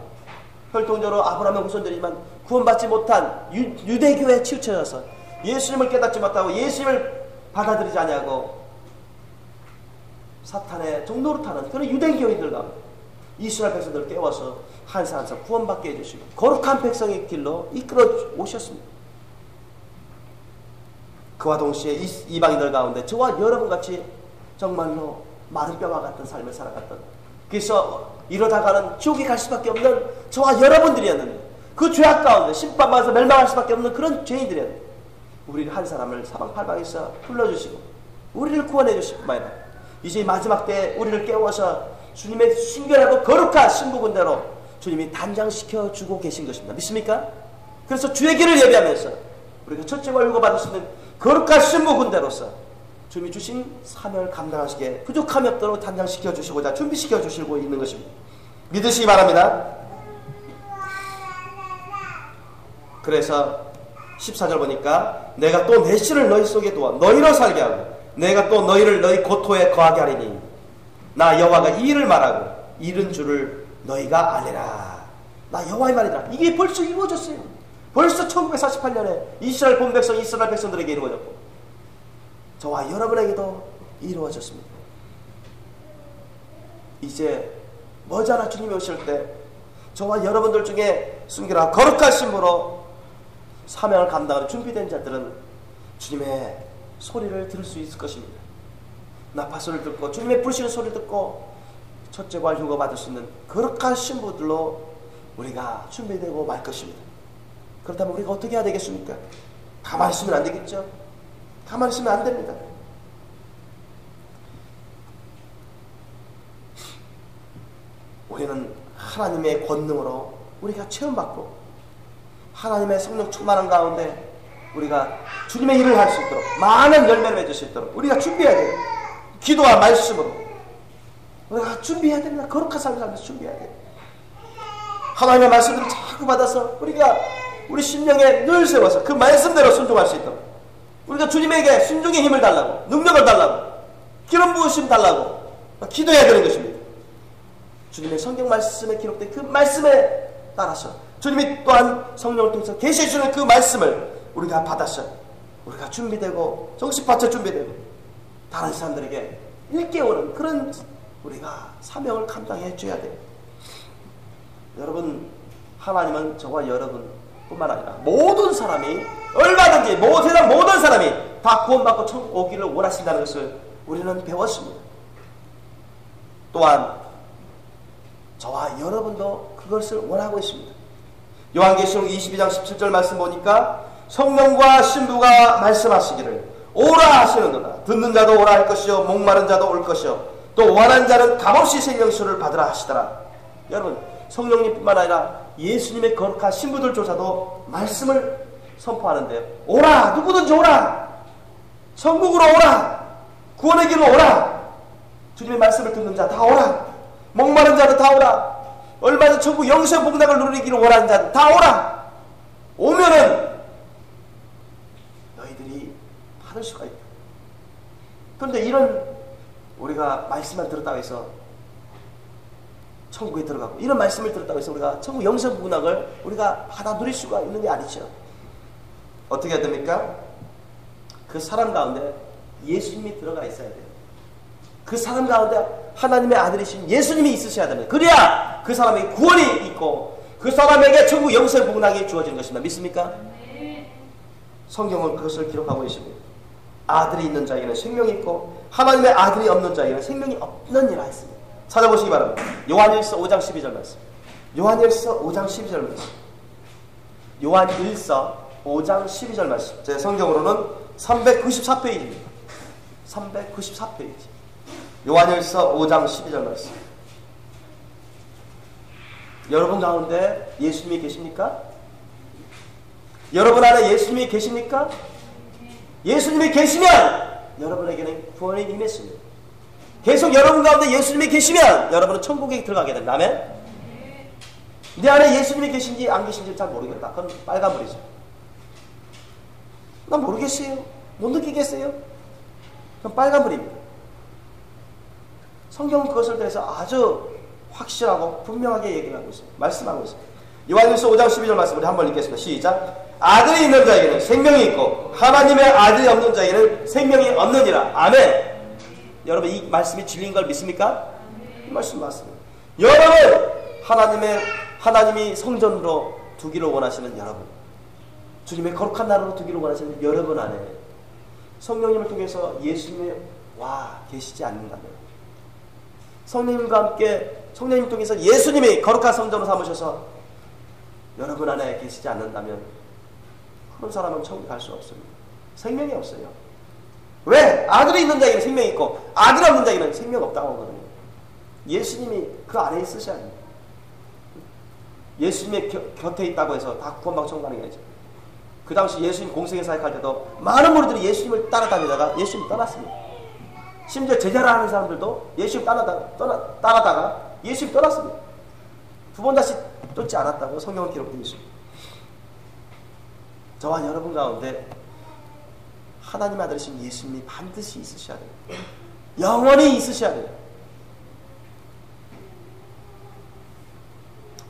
혈통적으로 아브라함의 후손들이지만 구원받지 못한 유대교에 치우쳐져서 예수님을 깨닫지 못하고 예수님을 받아들이지 아니하고 사탄의 종로를 타는 그런 유대교인들 가운데 이스라엘 백성들을 깨워서 한 사람 한 사람 구원받게 해주시고 거룩한 백성의 길로 이끌어 오셨습니다. 그와 동시에 이방인들 가운데 저와 여러분같이 정말로 마른 뼈와 같은 삶을 살아갔던 그래서 이러다가는 지옥에 갈 수밖에 없는 저와 여러분들이었는데 그 죄악 가운데 심판받아서 멸망할 수밖에 없는 그런 죄인들이었는데 우리를 한 사람을 사방팔방에서 불러주시고 우리를 구원해 주실 뿐만 아니라 이제 마지막 때에 우리를 깨워서 주님의 순결하고 거룩한 신부군대로 주님이 단장시켜 주고 계신 것입니다. 믿습니까? 그래서 주의 길을 예비하면서 우리가 첫째와 유고받을 수 있는 거룩한 신부군대로서 주님이 주신 사명을 감당하시기에 부족함이 없도록 단장시켜 주시고자 준비시켜 주시고 있는 것입니다. 믿으시기 바랍니다. 그래서 14절 보니까 내가 또 내 신을 너희 속에 두어 너희로 살게 하고 내가 또 너희를 너희 고토에 거하게 하리니 나 여호와가 이 일을 말하고 이른 줄을 너희가 알리라. 나 여호와의 말이다. 이게 벌써 이루어졌어요. 벌써 1948년에 이스라엘 본백성 이스라엘 백성들에게 이루어졌고 저와 여러분에게도 이루어졌습니다. 이제 머지않아 주님이 오실 때 저와 여러분들 중에 순결하고 거룩한 신부로 사명을 감당하는 준비된 자들은 주님의 소리를 들을 수 있을 것입니다. 나팔소리를 듣고 주님의 부르시는 소리를 듣고 첫째와 휴거 받을 수 있는 거룩한 신부들로 우리가 준비되고 말 것입니다. 그렇다면 우리가 어떻게 해야 되겠습니까? 가만히 있으면 안 되겠죠? 가만히 있으면 안 됩니다. 우리는 하나님의 권능으로 우리가 체험받고 하나님의 성령 충만한 가운데 우리가 주님의 일을 할 수 있도록 많은 열매를 맺을 수 있도록 우리가 준비해야 돼요. 기도와 말씀으로 우리가 준비해야 됩니다. 거룩한 삶을 살면서 준비해야 돼요. 하나님의 말씀들을 자꾸 받아서 우리가 우리 심령에 늘 세워서 그 말씀대로 순종할 수 있도록 우리가 주님에게 순종의 힘을 달라고 능력을 달라고 기름 부으심 달라고 기도해야 되는 것입니다. 주님의 성경 말씀에 기록된 그 말씀에 따라서 주님이 또한 성령을 통해서 계시해 주는 그 말씀을 우리가 받아서 우리가 준비되고 정신 바쳐 준비되고 다른 사람들에게 일깨우는 그런 우리가 사명을 감당해 줘야 돼요. 여러분, 하나님은 저와 여러분 뿐만 아니라 모든 사람이 얼마든지 세상 모든 사람이 다 구원받고 천국 오기를 원하신다는 것을 우리는 배웠습니다. 또한 저와 여러분도 그것을 원하고 있습니다. 요한계시록 22장 17절 말씀 보니까 성령과 신부가 말씀하시기를 오라 하시는도다. 듣는 자도 오라 할 것이요 목마른 자도 올 것이요 또 원하는 자는 값없이 생명수를 받으라 하시더라. 여러분, 성령님뿐만 아니라 예수님의 거룩한 신부들조차도 말씀을 선포하는데요. 오라! 누구든지 오라! 천국으로 오라! 구원의 길로 오라! 주님의 말씀을 듣는 자 다 오라! 목마른 자도 다 오라! 얼마든 천국 영생 복락을 누리기를 원하는 자들 다 오라! 오면은 너희들이 받을 수가 있다. 그런데 이런 우리가 말씀만 들었다고 해서 천국에 들어가고 이런 말씀을 들었다고 해서 우리가 천국 영생 복락을 우리가 받아 누릴 수가 있는 게 아니죠. 어떻게 해야 됩니까? 그 사람 가운데 예수님이 들어가 있어야 돼요. 그 사람 가운데 하나님의 아들이신 예수님이 있으셔야 됩니다. 그래야 그 사람에게 구원이 있고 그 사람에게 천국 영생 복락이 주어지는 것입니다. 믿습니까? 성경은 그것을 기록하고 있습니다. 아들이 있는 자에게는 생명이 있고 하나님의 아들이 없는 자에게는 생명이 없느니라 했습니다. 찾아보시기 바랍니다. 요한일서 5장 12절 말씀. 요한일서 5장 12절 말씀. 요한일서 5장 12절 말씀. 제 성경으로는 394페이지입니다. 394페이지. 요한일서 5장 12절 말씀. 여러분 가운데 예수님이 계십니까? 여러분 안에 예수님이 계십니까? 예수님이 계시면 여러분에게는 구원이 임했습니다. 계속 여러분 가운데 예수님이 계시면 여러분은 천국에 들어가게 됩니다. 아멘? 내 안에 예수님이 계신지 안 계신지 잘 모르겠다. 그건 빨간불이죠. 난 모르겠어요. 못 느끼겠어요? 그건 빨간불입니다. 성경은 그것을 대해서 아주 확실하고 분명하게 얘기하고 있어요. 말씀하고 있어요. 요한일서 5장 12절 말씀 우리 한번 읽겠습니다. 시작. 아들이 있는 자에게는 생명이 있고 하나님의 아들이 없는 자에게는 생명이 없느니라. 아멘. 여러분, 이 말씀이 진리인 걸 믿습니까? 이 말씀 맞습니다. 여러분, 하나님이 성전으로 두기를 원하시는 여러분, 주님의 거룩한 나라로 두기를 원하시는 여러분 안에 성령님을 통해서 예수님이 와 계시지 않는다면, 성령님과 함께 성령님 통해서 예수님이 거룩한 성전으로 삼으셔서 여러분 안에 계시지 않는다면 그런 사람은 천국 갈 수 없습니다. 생명이 없어요. 왜? 아들이 있는 자에게는 생명이 있고 아들이 없는 자에게는 생명 없다고 하거든요. 예수님이 그 안에 있으셔야 합니다. 예수님의 곁에 있다고 해서 다 구원받고 천국 가는 게 아니죠. 그 당시 예수님 공생의 사역할 때도 많은 무리들이 예수님을 따라다니다가 예수님을 떠났습니다. 심지어 제자라 하는 사람들도 예수님 따라다가 예수님 떠났습니다. 두 번 다시 쫓지 않았다고 성경은 기록되어 있습니다. 저와 여러분 가운데 하나님 아들이신 예수님이 반드시 있으셔야 돼요. 영원히 있으셔야 돼요.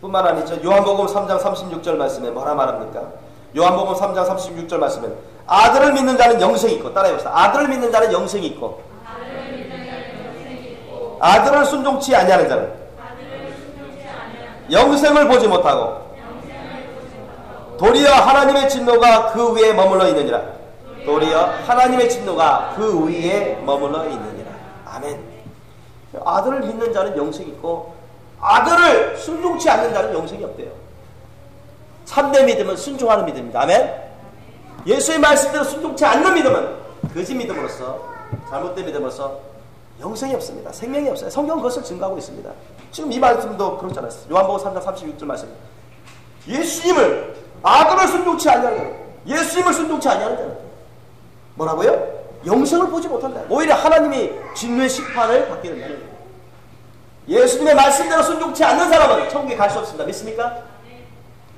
뿐만 아니죠. 요한복음 3장 36절 말씀에 뭐라 말합니까? 요한복음 3장 36절 말씀에 아들을 믿는 자는 영생이 있고, 따라해봅시다. 아들을 믿는 자는 영생이 있고, 아들을 순종치 아니하는 자는 영생을 보지 못하고 도리어 하나님의 진노가 그 위에 머물러 있느니라. 도리어 하나님의 진노가 그 위에 머물러 있느니라. 아멘. 아들을 믿는 자는 영생이 있고 아들을 순종치 않는 자는 영생이 없대요. 참된 믿음은 순종하는 믿음입니다. 아멘. 예수의 말씀대로 순종치 않는 믿음은 거짓 믿음으로서, 잘못된 믿음으로서 영생이 없습니다. 생명이 없어요. 성경은 그것을 증거하고 있습니다. 지금 이 말씀도 그렇잖아요. 요한복음 3장 36절 말씀. 예수님을, 아들을 순종치 아니하는, 예수님을 순종치 아니하는 자는 뭐라고요? 영생을 보지 못한다. 오히려 하나님이 진노의 심판을 받게 된다는 거예요. 예수님의 말씀대로 순종치 않는 사람은 천국에 갈 수 없습니다. 믿습니까?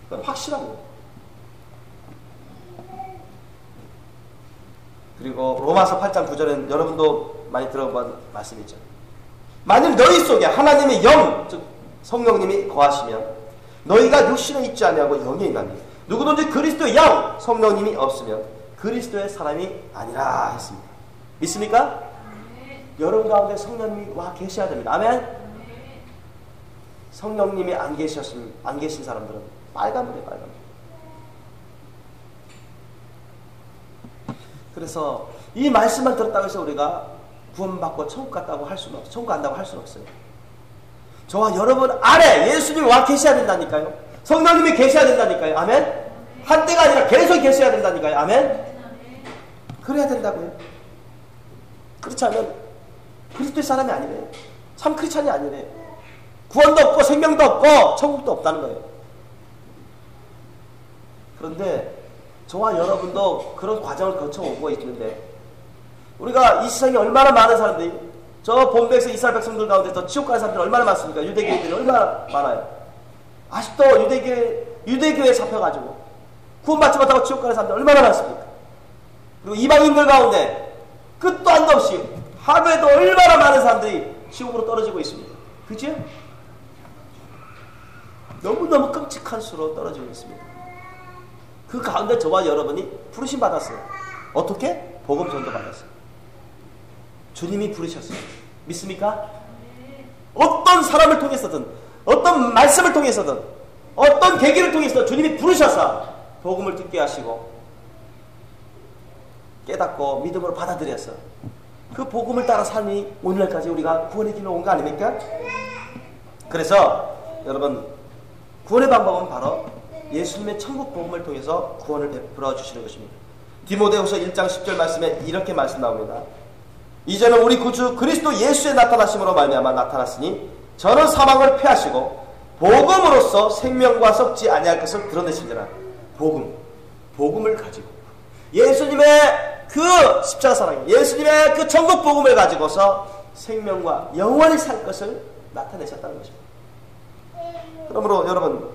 그건 확실한 거예요. 그리고 로마서 8장 9절은 여러분도 많이 들어본 말씀이죠. 만일 너희 속에 하나님의 영, 즉 성령님이 거하시면 너희가 육신에 있지 아니하고 영에 있나니 누구든지 그리스도의 영, 성령님이 없으면 그리스도의 사람이 아니라 했습니다. 믿습니까? 여러분 가운데 성령님이 와 계셔야 됩니다. 아멘. 성령님이 안 계신 사람들은 빨간불이에요. 빨간불. 그래서 이 말씀만 들었다고 해서 우리가 구원받고 천국 갔다고 할 수는 없어요. 천국 간다고 할 수는 없어요. 저와 여러분 안에 예수님이 와 계셔야 된다니까요. 성령님이 계셔야 된다니까요. 아멘. 한때가 아니라 계속 계셔야 된다니까요. 아멘. 그래야 된다고요. 그렇지 않으면 그리스도의 사람이 아니래요. 참 크리스찬이 아니래요. 구원도 없고 생명도 없고 천국도 없다는 거예요. 그런데 저와 여러분도 그런 과정을 거쳐오고 있는데 우리가 이 세상에 얼마나 많은 사람들이 저 본백성 이스라엘 백성들 가운데서 지옥 가는 사람들이 얼마나 많습니까? 유대교인들이 얼마나 많아요. 아직도 유대교에 잡혀가지고 구원받지 못하고 지옥 가는 사람들이 얼마나 많습니까? 그리고 이방인들 가운데 끝도 한도 없이 하루에도 얼마나 많은 사람들이 지옥으로 떨어지고 있습니다. 그죠? 너무너무 끔찍한 수로 떨어지고 있습니다. 그 가운데 저와 여러분이 부르심 받았어요. 어떻게? 복음 전도 받았어요. 주님이 부르셨어요. 믿습니까? 어떤 사람을 통해서든 어떤 말씀을 통해서든 어떤 계기를 통해서든 주님이 부르셔서 복음을 듣게 하시고 깨닫고 믿음으로 받아들여서 그 복음을 따라 삶이 오늘날까지 우리가 구원의 길로 온 거 아닙니까? 그래서 여러분 구원의 방법은 바로 예수님의 천국 복음을 통해서 구원을 베풀어 주시는 것입니다. 디모데후서 1장 10절 말씀에 이렇게 말씀 나옵니다. 이제는 우리 구주 그리스도 예수의 나타나심으로 말미암아 나타났으니 저는 사망을 패하시고 복음으로써 생명과 썩지 아니할 것을 드러내시니라. 복음을 가지고 예수님의 그 십자가 사랑, 예수님의 그 천국 복음을 가지고서 생명과 영원히 살 것을 나타내셨다는 것입니다. 그러므로 여러분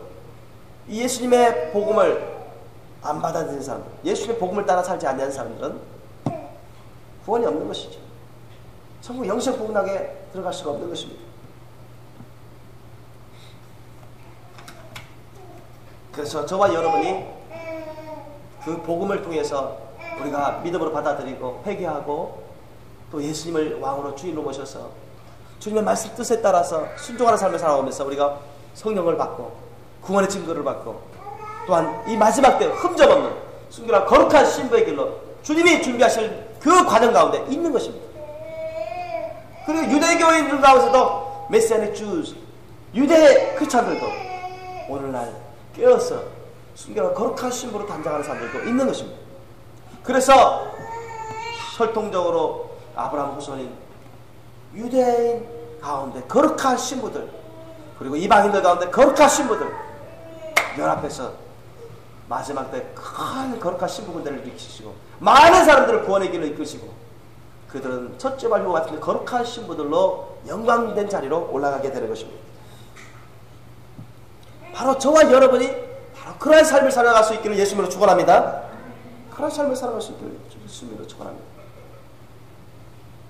이 예수님의 복음을 안 받아들이는 사람들, 예수님의 복음을 따라 살지 않는 사람들은 구원이 없는 것이죠. 천국 영생 복음하게 들어갈 수가 없는 것입니다. 그래서 저와 여러분이 그 복음을 통해서 우리가 믿음으로 받아들이고 회개하고 또 예수님을 왕으로 주인으로 모셔서 주님의 말씀 뜻에 따라서 순종하는 삶을 살아오면서 우리가 성령을 받고 구원의 증거를 받고 또한 이 마지막 때 흠접없는 순결한 거룩한 신부의 길로 주님이 준비하실 그 과정 가운데 있는 것입니다. 그리고 유대교인들 가운데서도 메시아닉 주스, 유대 크리스찬들도 오늘날 깨어서 순결한 거룩한 신부로 단장하는 사람들도 있는 것입니다. 그래서 혈통적으로 아브라함 후손인 유대인 가운데 거룩한 신부들 그리고 이방인들 가운데 거룩한 신부들 연합해서 마지막 때 큰 거룩한 신부군대를 일으키시고 많은 사람들을 구원의 길로 이끄시고 그들은 첫째 발효 같은 거룩한 신부들로 영광된 자리로 올라가게 되는 것입니다. 바로 저와 여러분이 바로 그러한 삶을 살아갈 수 있기를 예수님으로 축원합니다. 그런 삶을 살아갈 수 있기를 예수님으로 축원합니다.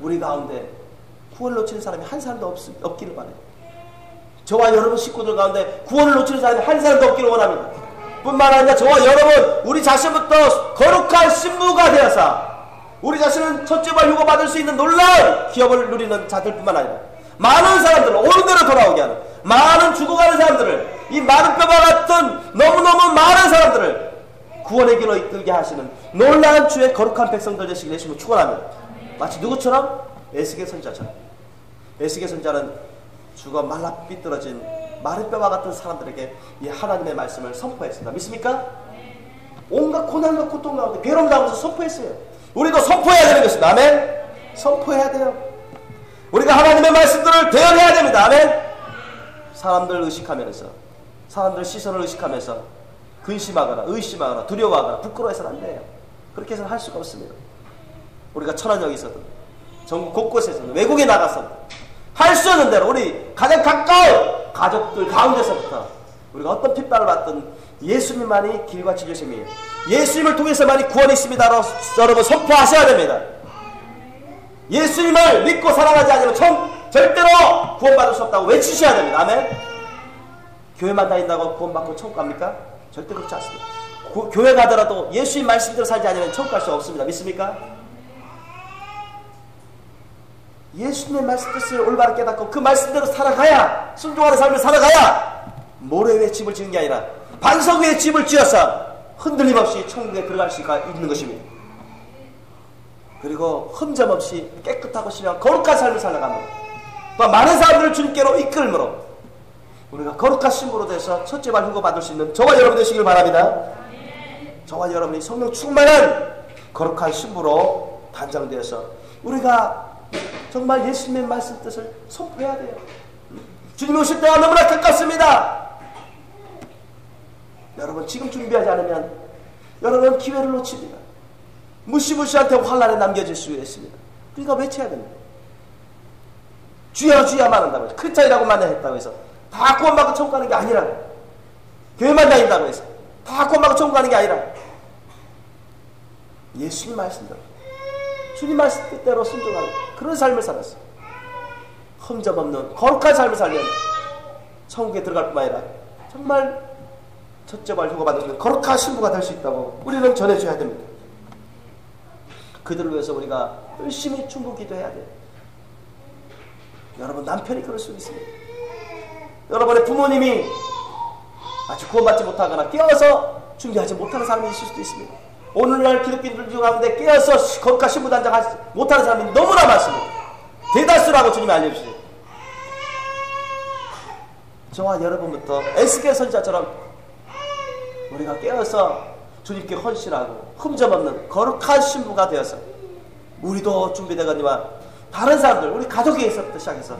우리 가운데 구원을 놓치는 사람이 한 사람도 없기를 바라요. 저와 여러분 식구들 가운데 구원을 놓치는 사람이 한 사람도 없기를 원합니다. 뿐만 아니라 저와 여러분 우리 자신부터 거룩한 신부가 되어서 우리 자신은 첫째 발효가 받을 수 있는 놀라운 기업을 누리는 자들뿐만 아니라 많은 사람들을 옳은 대로 돌아오게 하는 많은 죽어가는 사람들을 이 많은 뼈와 같은 너무너무 많은 사람들을 구원의 길로 이끌게 하시는 놀라운 주의 거룩한 백성들 되시길 예수님을 축원합니다. 마치 누구처럼? 에스겔 선지자처럼. 에스겔 선지자는 죽어 말라 삐뚤어진 마른 뼈와 같은 사람들에게 이 하나님의 말씀을 선포했습니다. 믿습니까? 온갖 고난과 고통 가운데 괴로움 가운데서 선포했어요. 우리도 선포해야 되는 것입니다. 아멘. 선포해야 돼요. 우리가 하나님의 말씀들을 대언해야 됩니다. 아멘. 사람들 의식하면서, 사람들 시선을 의식하면서 근심하거나 의심하거나 두려워하거나 부끄러워해서는 안 돼요. 그렇게 해서는 할 수가 없습니다. 우리가 천안역에서든 전국 곳곳에서든 외국에 나가서든 할 수 있는 대로 우리 가장 가까운 가족들 가운데서부터 우리가 어떤 핍박을 받든 예수님만이 길과 진리와 생명이에요. 예수님을 통해서만이 구원이 있습니다라고 여러분 선포하셔야 됩니다. 예수님을 믿고 사랑하지 않으면 절대로 구원받을 수 없다고 외치셔야 됩니다. 아멘. 교회만 다닌다고 구원받고 천국 갑니까? 절대 그렇지 않습니다. 교회 가더라도 예수님 말씀대로 살지 않으면 천국 갈 수 없습니다. 믿습니까? 예수님의 말씀 뜻을 올바르게 깨닫고 그 말씀대로 살아가야, 순종하는 삶을 살아가야 모래 위에 집을 지은 게 아니라 반석 위에 집을 지어서 흔들림 없이 천국에 들어갈 수가 있는 것입니다. 그리고 흠점 없이 깨끗하고 신령한 거룩한 삶을 살아가며 또 많은 사람들을 주님께로 이끌므로 우리가 거룩한 신부로 돼서 첫째 발 흉고 받을 수 있는 저와 여러분 되시길 바랍니다. 저와 여러분이 성령 충만한 거룩한 신부로 단장되어서 우리가 정말 예수님의 말씀 뜻을 선포해야 돼요. 주님이 오실 때가 너무나 가깝습니다. 여러분 지금 준비하지 않으면 여러분 기회를 놓칩니다. 무시무시한 환란에 남겨질 수 있습니다. 그러니까 외쳐야 됩니다. 주여 주여만 한다고 해서 크리스찬이라고만 했다고 해서 다 구원받고 천국 가는 게 아니라, 교회만 다닌다고 해서 다 구원받고 천국 가는 게 아니라 예수님 말씀대로 주님 말씀 뜻대로 순종하는 그런 삶을 살았어요. 흠점 없는 거룩한 삶을 살면 천국에 들어갈 뿐만 아니라 정말 첫째 발 흉고 받으시는 거룩한 신부가 될 수 있다고 우리는 전해줘야 됩니다. 그들을 위해서 우리가 열심히 중보 기도해야 돼요. 여러분 남편이 그럴 수 있습니다. 여러분의 부모님이 아직 구원받지 못하거나 깨어서 준비하지 못하는 사람이 있을 수도 있습니다. 오늘날 기독교인들 중 가운데 깨어서 거룩한 신부 단장하지 못하는 사람이 너무나 많습니다. 대다수라고 주님이 알려주세요. 저와 여러분부터 에스겔 선지자처럼 우리가 깨어서 주님께 헌신하고 흠점 없는 거룩한 신부가 되어서 우리도 준비되거니와 다른 사람들, 우리 가족에서부터 시작해서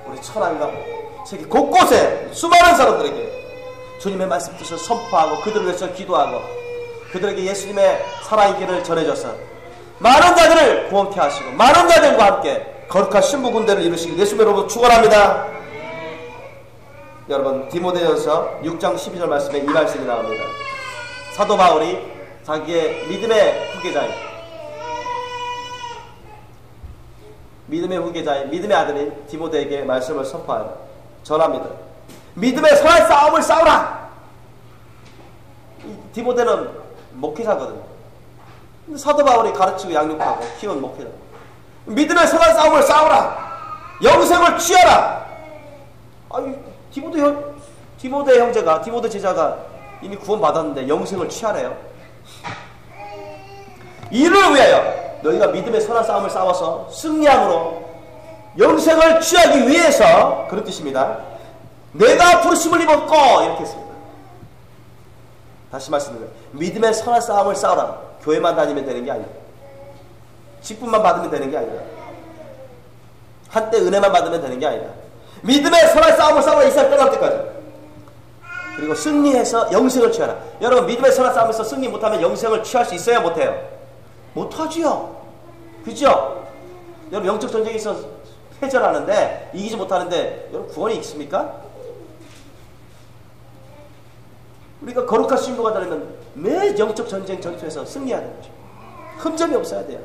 우리 천안과 세계 곳곳에 수많은 사람들에게 주님의 말씀 뜻을 선포하고 그들을 위해서 기도하고 그들에게 예수님의 살아있는 길을 전해줘서 많은 자들을 구원케 하시고 많은 자들과 함께 거룩한 신부 군대를 이루시길 예수님으로 축원합니다. 여러분 디모데전서 6장 12절 말씀에 이 말씀이 나옵니다. 사도 바울이 자기의 믿음의 후계자인 믿음의 아들인 디모데에게 말씀을 선포하여 전합니다. 믿음의 선한 싸움을 싸우라. 디모데는 목회자거든요. 사도 바울이 가르치고 양육하고 키운 목회자. 믿음의 선한 싸움을 싸우라. 영생을 취하라. 아니 디모데 형제가, 디모데 제자가 이미 구원받았는데 영생을 취하래요. 이를 위하여 너희가 믿음의 선한 싸움을 싸워서 승리함으로 영생을 취하기 위해서, 그런 뜻입니다. 내가 부르심을 입었고, 이렇게 했습니다. 다시 말씀드립니다. 믿음의 선한 싸움을 싸우라. 교회만 다니면 되는 게 아니라, 직분만 받으면 되는 게 아니라, 한때 은혜만 받으면 되는 게 아니라 믿음의 선한 싸움을 싸우라. 이 세상 떠날 때까지. 그리고 승리해서 영생을 취하라. 여러분 믿음의 선한 싸움에서 승리 못하면 영생을 취할 수 있어요? 못해요? 못하지요. 그죠? 여러분 영적 전쟁에서 패전하는데 이기지 못하는데 여러분 구원이 있습니까? 우리가 거룩한 신부가 되려면 매 영적 전쟁 전투에서 승리해야 되는 거죠. 흠점이 없어야 돼요.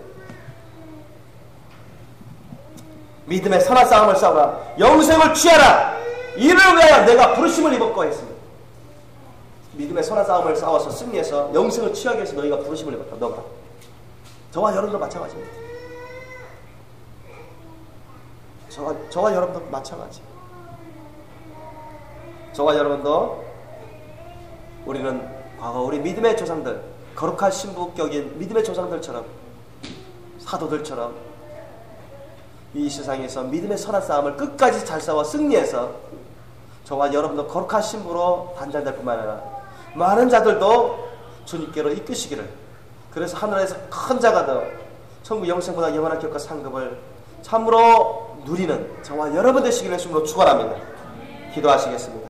믿음의 선한 싸움을 싸우라. 영생을 취하라. 이를 위하여 내가 부르심을 입었고 했습니다. 믿음의 선한 싸움을 싸워서 승리해서 영생을 취하기 위해서 너희가 부르심을 입었다. 너가. 저와 여러분도 마찬가지입니다. 저와 여러분도 마찬가지. 저와 여러분도 우리는 과거 우리 믿음의 조상들, 거룩한 신부격인 믿음의 조상들처럼, 사도들처럼 이 세상에서 믿음의 선한 싸움을 끝까지 잘 싸워 승리해서 저와 여러분도 거룩한 신부로 단장될 뿐만 아니라 많은 자들도 주님께로 이끄시기를, 그래서 하늘에서 큰 자가 되어 천국 영생보다 영원한 기업과 상급을 참으로 누리는 저와 여러분 되시기를 주님으로 축원합니다. 기도하시겠습니다.